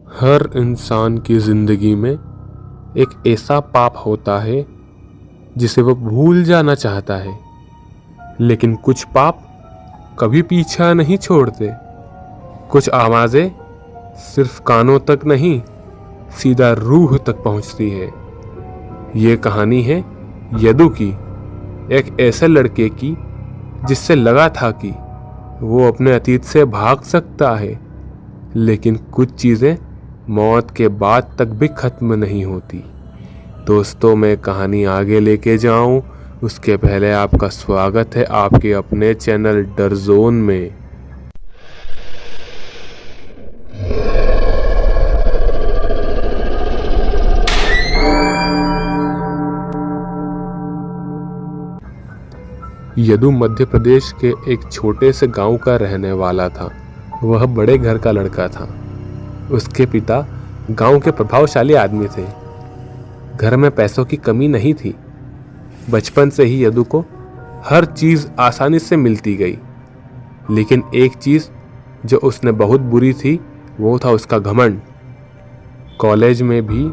हर इंसान की जिंदगी में एक ऐसा पाप होता है जिसे वो भूल जाना चाहता है, लेकिन कुछ पाप कभी पीछा नहीं छोड़ते। कुछ आवाजें सिर्फ कानों तक नहीं, सीधा रूह तक पहुंचती है। ये कहानी है यदु की, एक ऐसे लड़के की जिससे लगा था कि वो अपने अतीत से भाग सकता है, लेकिन कुछ चीज़ें मौत के बाद तक भी खत्म नहीं होती। दोस्तों, मैं कहानी आगे लेके जाऊं उसके पहले आपका स्वागत है आपके अपने चैनल डर जोन में। यदु मध्य प्रदेश के एक छोटे से गांव का रहने वाला था। वह बड़े घर का लड़का था। उसके पिता गांव के प्रभावशाली आदमी थे। घर में पैसों की कमी नहीं थी। बचपन से ही यदु को हर चीज आसानी से मिलती गई, लेकिन एक चीज जो उसने बहुत बुरी थी वो था उसका घमंड। कॉलेज में भी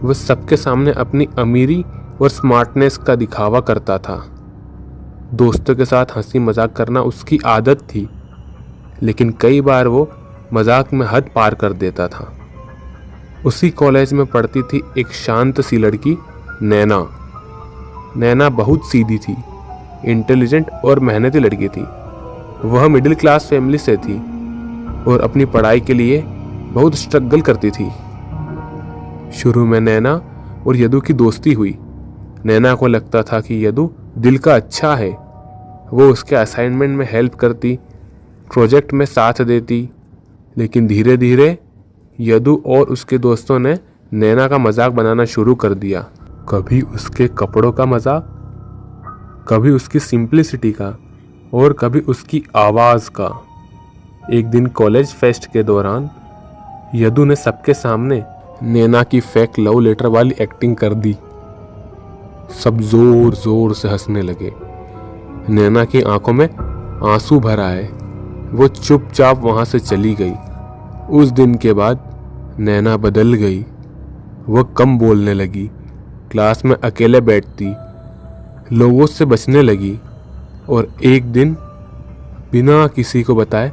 वह सबके सामने अपनी अमीरी और स्मार्टनेस का दिखावा करता था। दोस्तों के साथ हंसी मजाक करना उसकी आदत थी, लेकिन कई बार वो मजाक में हद पार कर देता था। उसी कॉलेज में पढ़ती थी एक शांत सी लड़की, नैना। नैना बहुत सीधी थी, इंटेलिजेंट और मेहनती लड़की थी। वह मिडिल क्लास फैमिली से थी और अपनी पढ़ाई के लिए बहुत स्ट्रगल करती थी। शुरू में नैना और यदु की दोस्ती हुई। नैना को लगता था कि यदु दिल का अच्छा है। वो उसके असाइनमेंट में हेल्प करती, प्रोजेक्ट में साथ देती, लेकिन धीरे धीरे यदु और उसके दोस्तों ने नैना का मजाक बनाना शुरू कर दिया। कभी उसके कपड़ों का मजाक, कभी उसकी सिंप्लिसिटी का, और कभी उसकी आवाज़ का। एक दिन कॉलेज फेस्ट के दौरान यदु ने सबके सामने नैना की फेक लव लेटर वाली एक्टिंग कर दी। सब जोर जोर से हंसने लगे। नैना की आंखों में आंसू भर आए। वो चुपचाप वहां से चली गई। उस दिन के बाद नैना बदल गई। वह कम बोलने लगी, क्लास में अकेले बैठती, लोगों से बचने लगी और एक दिन बिना किसी को बताए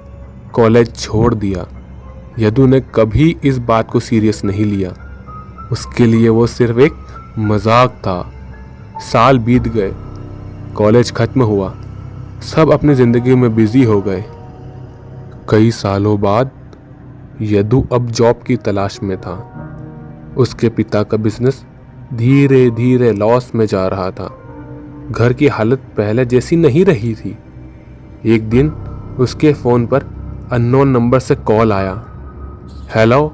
कॉलेज छोड़ दिया। यदु ने कभी इस बात को सीरियस नहीं लिया। उसके लिए वो सिर्फ एक मजाक था। साल बीत गए, कॉलेज खत्म हुआ, सब अपनी जिंदगी में बिजी हो गए। कई सालों बाद यदु अब जॉब की तलाश में था। उसके पिता का बिजनेस धीरे धीरे लॉस में जा रहा था। घर की हालत पहले जैसी नहीं रही थी। एक दिन उसके फोन पर अननोन नंबर से कॉल आया। हेलो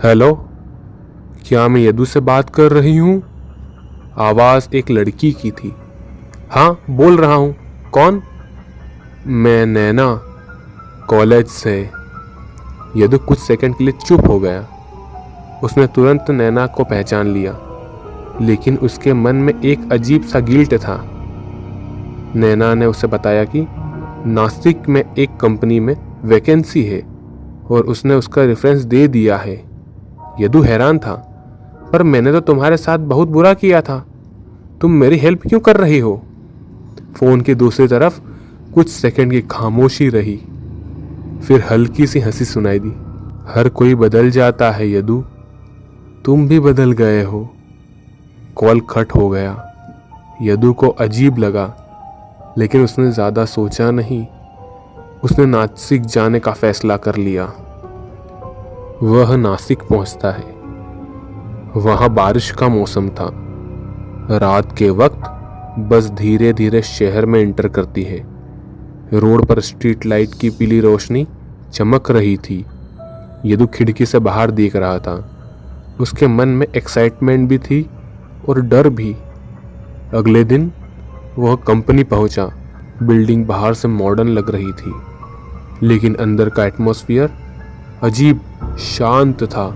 हेलो, क्या मैं यदु से बात कर रही हूँ? आवाज एक लड़की की थी। हाँ, बोल रहा हूँ। कौन? मैं नैना, कॉलेज से। यदु कुछ सेकंड के लिए चुप हो गया। उसने तुरंत नैना को पहचान लिया, लेकिन उसके मन में एक अजीब सा गिल्ट था। नैना ने उसे बताया कि नासिक में एक कंपनी में वैकेंसी है और उसने उसका रेफरेंस दे दिया है। यदु हैरान था। पर मैंने तो तुम्हारे साथ बहुत बुरा किया था, तुम मेरी हेल्प क्यों कर रही हो? फोन की दूसरी तरफ कुछ सेकंड की खामोशी रही, फिर हल्की सी हंसी सुनाई दी। हर कोई बदल जाता है यदु, तुम भी बदल गए हो। कॉल कट हो गया। यदु को अजीब लगा, लेकिन उसने ज्यादा सोचा नहीं। उसने नासिक जाने का फैसला कर लिया। वह नासिक पहुंचता है। वहां बारिश का मौसम था। रात के वक्त बस धीरे धीरे शहर में एंटर करती है। रोड पर स्ट्रीट लाइट की पीली रोशनी चमक रही थी। यदु खिड़की से बाहर देख रहा था। उसके मन में एक्साइटमेंट भी थी और डर भी। अगले दिन वह कंपनी पहुंचा। बिल्डिंग बाहर से मॉडर्न लग रही थी, लेकिन अंदर का एटमॉस्फेयर अजीब शांत था।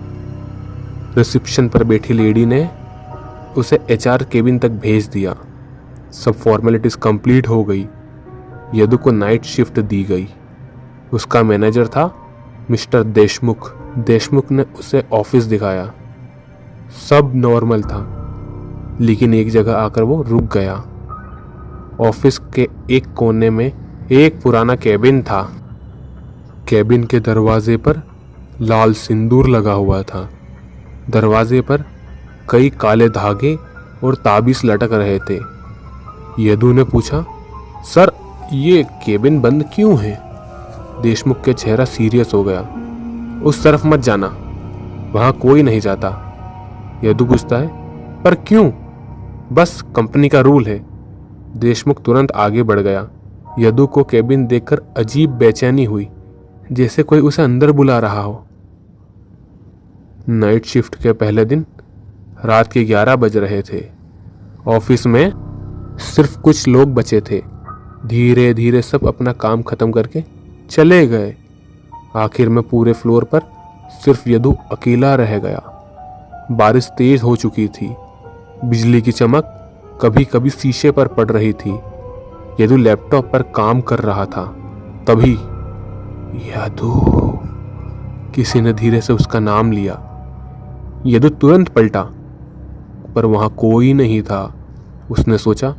रिसेप्शन पर बैठी लेडी ने उसे एचआर केबिन तक भेज दिया। सब फॉर्मेलिटीज कंप्लीट हो गई। यदु को नाइट शिफ्ट दी गई। उसका मैनेजर था मिस्टर देशमुख। देशमुख ने उसे ऑफिस दिखाया। सब नॉर्मल था, लेकिन एक जगह आकर वो रुक गया। ऑफिस के एक कोने में एक पुराना केबिन था। केबिन के दरवाजे पर लाल सिंदूर लगा हुआ था। दरवाजे पर कई काले धागे और ताबीज लटक रहे थे। यदु ने पूछा, सर ये केबिन बंद क्यों है? देशमुख के चेहरा सीरियस हो गया। उस तरफ मत जाना, वहां कोई नहीं जाता। यदु पूछता है, पर क्यों? बस कंपनी का रूल है। देशमुख तुरंत आगे बढ़ गया। यदु को केबिन देखकर अजीब बेचैनी हुई, जैसे कोई उसे अंदर बुला रहा हो। नाइट शिफ्ट के पहले दिन रात के 11 बज रहे थे। ऑफिस में सिर्फ कुछ लोग बचे थे। धीरे धीरे सब अपना काम खत्म करके चले गए। आखिर में पूरे फ्लोर पर सिर्फ यदु अकेला रह गया। बारिश तेज हो चुकी थी। बिजली की चमक कभी कभी शीशे पर पड़ रही थी। यदु लैपटॉप पर काम कर रहा था। तभी यदु, किसी ने धीरे से उसका नाम लिया। यदु तुरंत पलटा, पर वहां कोई नहीं था। उसने सोचा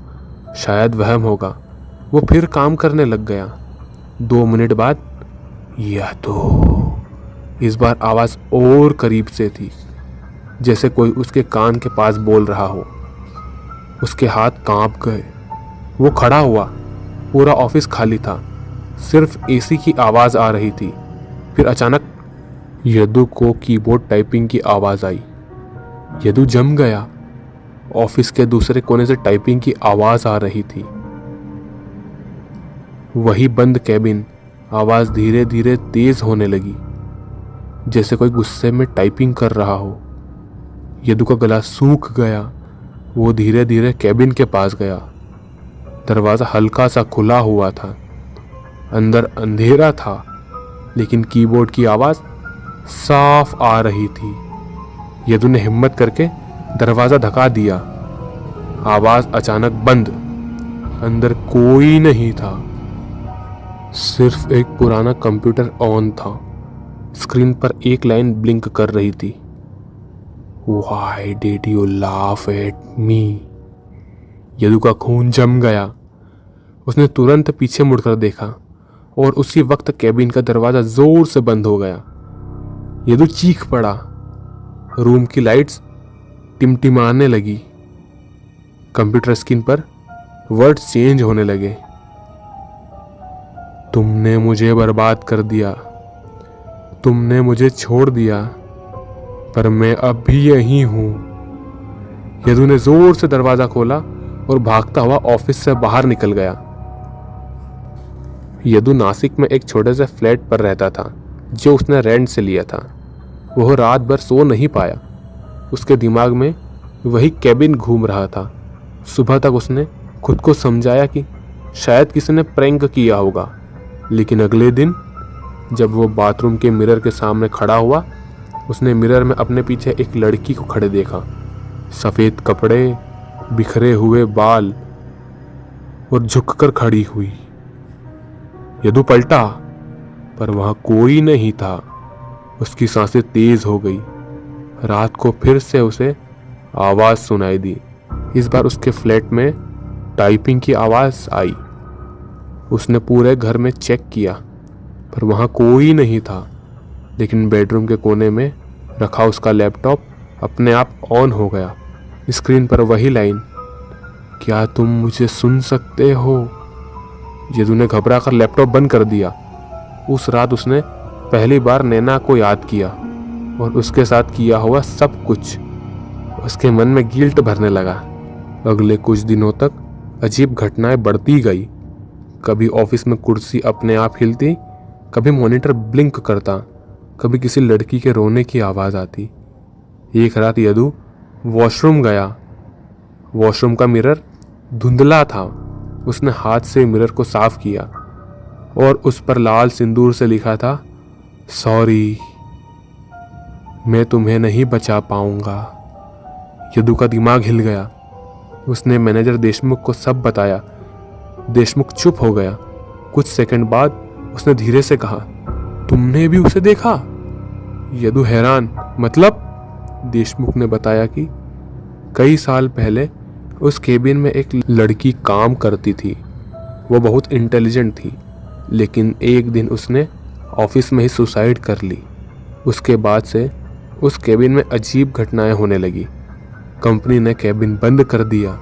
शायद वहम होगा। वो फिर काम करने लग गया। 2 मिनट बाद यदु, इस बार आवाज और करीब से थी, जैसे कोई उसके कान के पास बोल रहा हो। उसके हाथ कांप गए। वो खड़ा हुआ। पूरा ऑफिस खाली था, सिर्फ एसी की आवाज आ रही थी। फिर अचानक यदु को कीबोर्ड टाइपिंग की आवाज आई। यदु जम गया। ऑफिस के दूसरे कोने से टाइपिंग की आवाज आ रही थी। वही बंद केबिन। आवाज धीरे धीरे तेज होने लगी, जैसे कोई गुस्से में टाइपिंग कर रहा हो। यदु का गला सूख गया। वो धीरे धीरे केबिन के पास गया। दरवाजा हल्का सा खुला हुआ था। अंदर अंधेरा था, लेकिन कीबोर्ड की आवाज साफ आ रही थी। यदु ने हिम्मत करके दरवाजा धक्का दिया। आवाज अचानक बंद। अंदर कोई नहीं था। सिर्फ एक पुराना कंप्यूटर ऑन था। स्क्रीन पर एक लाइन ब्लिंक कर रही थी, Why did you laugh at me? Yadu का खून जम गया। उसने तुरंत पीछे मुड़कर देखा और उसी वक्त केबिन का दरवाजा जोर से बंद हो गया। यदु चीख पड़ा। रूम की लाइट्स टिमटिमाने लगी। कंप्यूटर स्क्रीन पर वर्ड्स चेंज होने लगे। तुमने मुझे बर्बाद कर दिया, तुमने मुझे छोड़ दिया, पर मैं अब भी यही हूं। यदु ने जोर से दरवाजा खोला और भागता हुआ ऑफिस से बाहर निकल गया। यदु नासिक में एक छोटे से फ्लैट पर रहता था, जो उसने रेंट से लिया था। वह रात भर सो नहीं पाया। उसके दिमाग में वही केबिन घूम रहा था। सुबह तक उसने खुद को समझाया कि शायद किसी ने प्रैंक किया होगा, लेकिन अगले दिन जब वो बाथरूम के मिरर के सामने खड़ा हुआ, उसने मिरर में अपने पीछे एक लड़की को खड़े देखा। सफेद कपड़े, बिखरे हुए बाल और झुककर खड़ी हुई। यदु पलटा, पर वहां कोई नहीं था। उसकी सांसें तेज हो गई। रात को फिर से उसे आवाज सुनाई दी। इस बार उसके फ्लैट में टाइपिंग की आवाज आई। उसने पूरे घर में चेक किया, पर वहां कोई नहीं था। लेकिन बेडरूम के कोने में रखा उसका लैपटॉप अपने आप ऑन हो गया। स्क्रीन पर वही लाइन, क्या तुम मुझे सुन सकते हो? यदु ने घबरा कर लैपटॉप बंद कर दिया। उस रात उसने पहली बार नैना को याद किया और उसके साथ किया हुआ सब कुछ। उसके मन में गिल्ट भरने लगा। अगले कुछ दिनों तक अजीब घटनाएं बढ़ती गई। कभी ऑफिस में कुर्सी अपने आप हिलती, कभी मॉनिटर ब्लिंक करता, कभी किसी लड़की के रोने की आवाज आती। एक रात यदु वॉशरूम गया। वॉशरूम का मिरर धुंधला था। उसने हाथ से मिरर को साफ किया और उस पर लाल सिंदूर से लिखा था, सॉरी, मैं तुम्हें नहीं बचा पाऊंगा। यदु का दिमाग हिल गया। उसने मैनेजर देशमुख को सब बताया। देशमुख चुप हो गया। कुछ सेकंड बाद उसने धीरे से कहा, तुमने भी उसे देखा? यदु हैरान, मतलब? देशमुख ने बताया कि कई साल पहले उस केबिन में एक लड़की काम करती थी। वो बहुत इंटेलिजेंट थी, लेकिन एक दिन उसने ऑफिस में ही सुसाइड कर ली। उसके बाद से उस केबिन में अजीब घटनाएं होने लगी। कंपनी ने केबिन बंद कर दिया।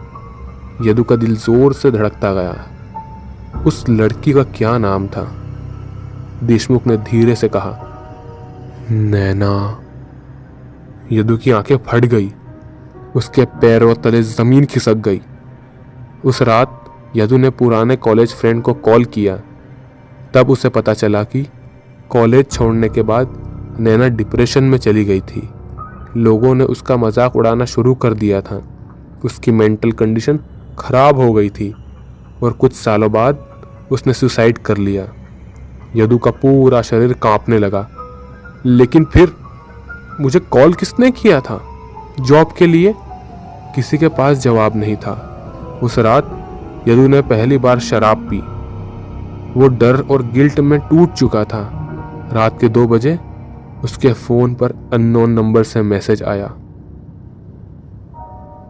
यदु का दिल जोर से धड़कता गया। उस लड़की का क्या नाम था? देशमुख ने धीरे से कहा, नैना। यदु की आंखें फट गई। उसके पैरों तले जमीन खिसक गई। उस रात यदु ने पुराने कॉलेज फ्रेंड को कॉल किया। तब उसे पता चला कि कॉलेज छोड़ने के बाद नैना डिप्रेशन में चली गई थी। लोगों ने उसका मजाक उड़ाना शुरू कर दिया था। उसकी मेंटल कंडीशन खराब हो गई थी और कुछ सालों बाद उसने सुसाइड कर लिया। यदु का पूरा शरीर कांपने लगा। लेकिन फिर मुझे कॉल किसने किया था जॉब के लिए? किसी के पास जवाब नहीं था। उस रात यदु ने पहली बार शराब पी। वो डर और गिल्ट में टूट चुका था। रात के 2 बजे उसके फोन पर अननोन नंबर से मैसेज आया,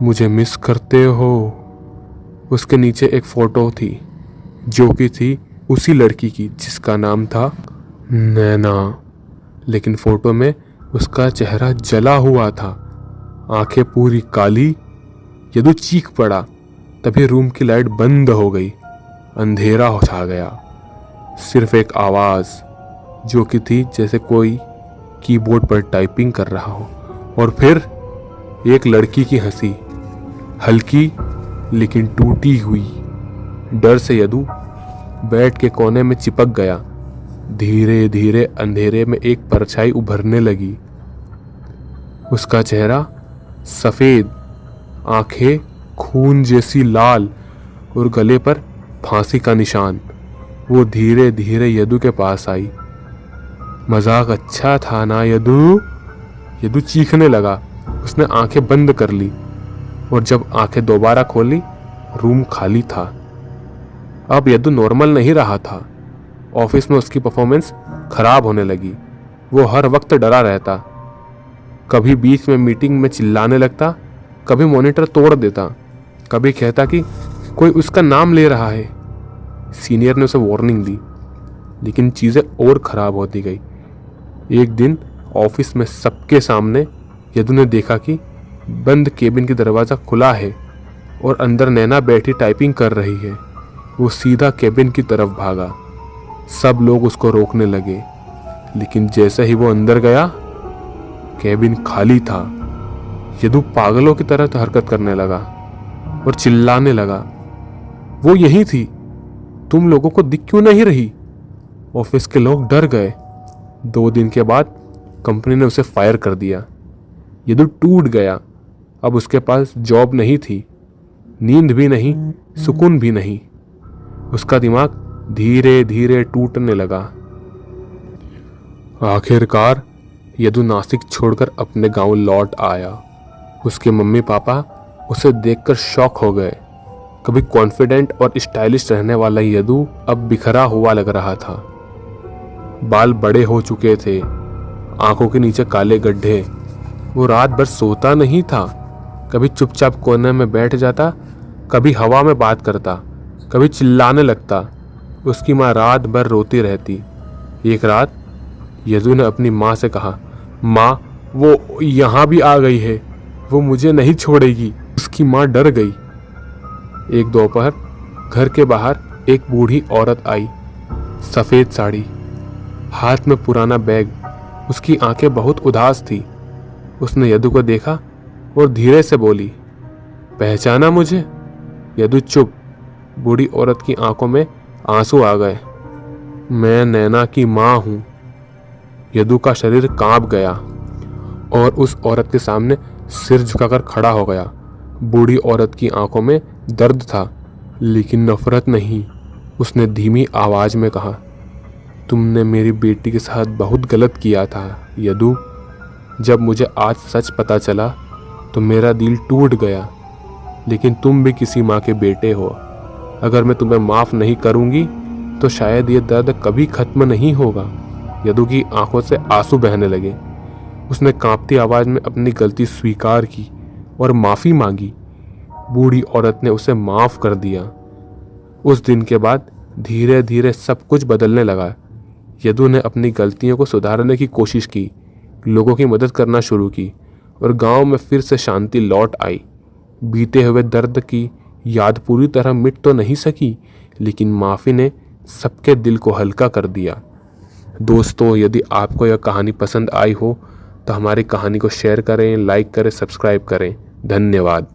मुझे मिस करते हो? उसके नीचे एक फोटो थी जो कि थी उसी लड़की की जिसका नाम था नैना। लेकिन फोटो में उसका चेहरा जला हुआ था, आंखें पूरी काली। यदु चीख पड़ा। तभी रूम की लाइट बंद हो गई। अंधेरा हो छा गया। सिर्फ एक आवाज जो कि थी जैसे कोई कीबोर्ड पर टाइपिंग कर रहा हो। और फिर एक लड़की की हंसी, हल्की लेकिन टूटी हुई। डर से यदु बेड के कोने में चिपक गया। धीरे धीरे अंधेरे में एक परछाई उभरने लगी। उसका चेहरा सफेद, आंखें खून जैसी लाल और गले पर फांसी का निशान। वो धीरे धीरे यदु के पास आई। मजाक अच्छा था ना यदु? यदु चीखने लगा। उसने आंखें बंद कर ली और जब आंखें दोबारा खोली, रूम खाली था। अब यदु नॉर्मल नहीं रहा था। ऑफिस में उसकी परफॉर्मेंस खराब होने लगी। वो हर वक्त डरा रहता। कभी बीच में मीटिंग में चिल्लाने लगता, कभी मॉनिटर तोड़ देता, कभी कहता कि कोई उसका नाम ले रहा है। सीनियर ने उसे वार्निंग दी, लेकिन चीज़ें और खराब होती गई। एक दिन ऑफिस में सबके सामने यदु ने देखा कि बंद केबिन की दरवाज़ा खुला है और अंदर नैना बैठी टाइपिंग कर रही है। वो सीधा केबिन की तरफ भागा। सब लोग उसको रोकने लगे, लेकिन जैसे ही वो अंदर गया, केबिन खाली था। यदु पागलों की तरह हरकत करने लगा और चिल्लाने लगा, वो यही थी, तुम लोगों को दिख क्यों नहीं रही? ऑफिस के लोग डर गए। 2 दिन के बाद कंपनी ने उसे फायर कर दिया। यदु टूट गया। अब उसके पास जॉब नहीं थी, नींद भी नहीं, सुकून भी नहीं। उसका दिमाग धीरे धीरे टूटने लगा। आखिरकार यदु नासिक छोड़कर अपने गांव लौट आया। उसके मम्मी पापा उसे देखकर शॉक हो गए। कभी कॉन्फिडेंट और स्टाइलिश रहने वाला यदु अब बिखरा हुआ लग रहा था। बाल बड़े हो चुके थे, आंखों के नीचे काले गड्ढे। वो रात भर सोता नहीं था। कभी चुपचाप कोने में बैठ जाता, कभी हवा में बात करता, कभी चिल्लाने लगता। उसकी माँ रात भर रोती रहती। एक रात यदु ने अपनी माँ से कहा, माँ वो यहाँ भी आ गई है, वो मुझे नहीं छोड़ेगी। उसकी माँ डर गई। एक दोपहर घर के बाहर एक बूढ़ी औरत आई, सफ़ेद साड़ी, हाथ में पुराना बैग। उसकी आंखें बहुत उदास थी। उसने यदु को देखा और धीरे से बोली, पहचाना मुझे? यदु चुप। बूढ़ी औरत की आंखों में आंसू आ गए। मैं नैना की माँ हूँ। यदु का शरीर कांप गया और उस औरत के सामने सिर झुकाकर खड़ा हो गया। बूढ़ी औरत की आंखों में दर्द था, लेकिन नफरत नहीं। उसने धीमी आवाज में कहा, तुमने मेरी बेटी के साथ बहुत गलत किया था यदु। जब मुझे आज सच पता चला तो मेरा दिल टूट गया। लेकिन तुम भी किसी माँ के बेटे हो। अगर मैं तुम्हें माफ़ नहीं करूँगी तो शायद ये दर्द कभी खत्म नहीं होगा। यदु की आंखों से आंसू बहने लगे। उसने कांपती आवाज में अपनी गलती स्वीकार की और माफी मांगी। बूढ़ी औरत ने उसे माफ कर दिया। उस दिन के बाद धीरे धीरे सब कुछ बदलने लगा। यदु ने अपनी गलतियों को सुधारने की कोशिश की, लोगों की मदद करना शुरू की और गांव में फिर से शांति लौट आई। बीते हुए दर्द की याद पूरी तरह मिट तो नहीं सकी, लेकिन माफी ने सबके दिल को हल्का कर दिया। दोस्तों, यदि आपको यह कहानी पसंद आई हो तो हमारी कहानी को शेयर करें, लाइक करें, सब्सक्राइब करें। धन्यवाद।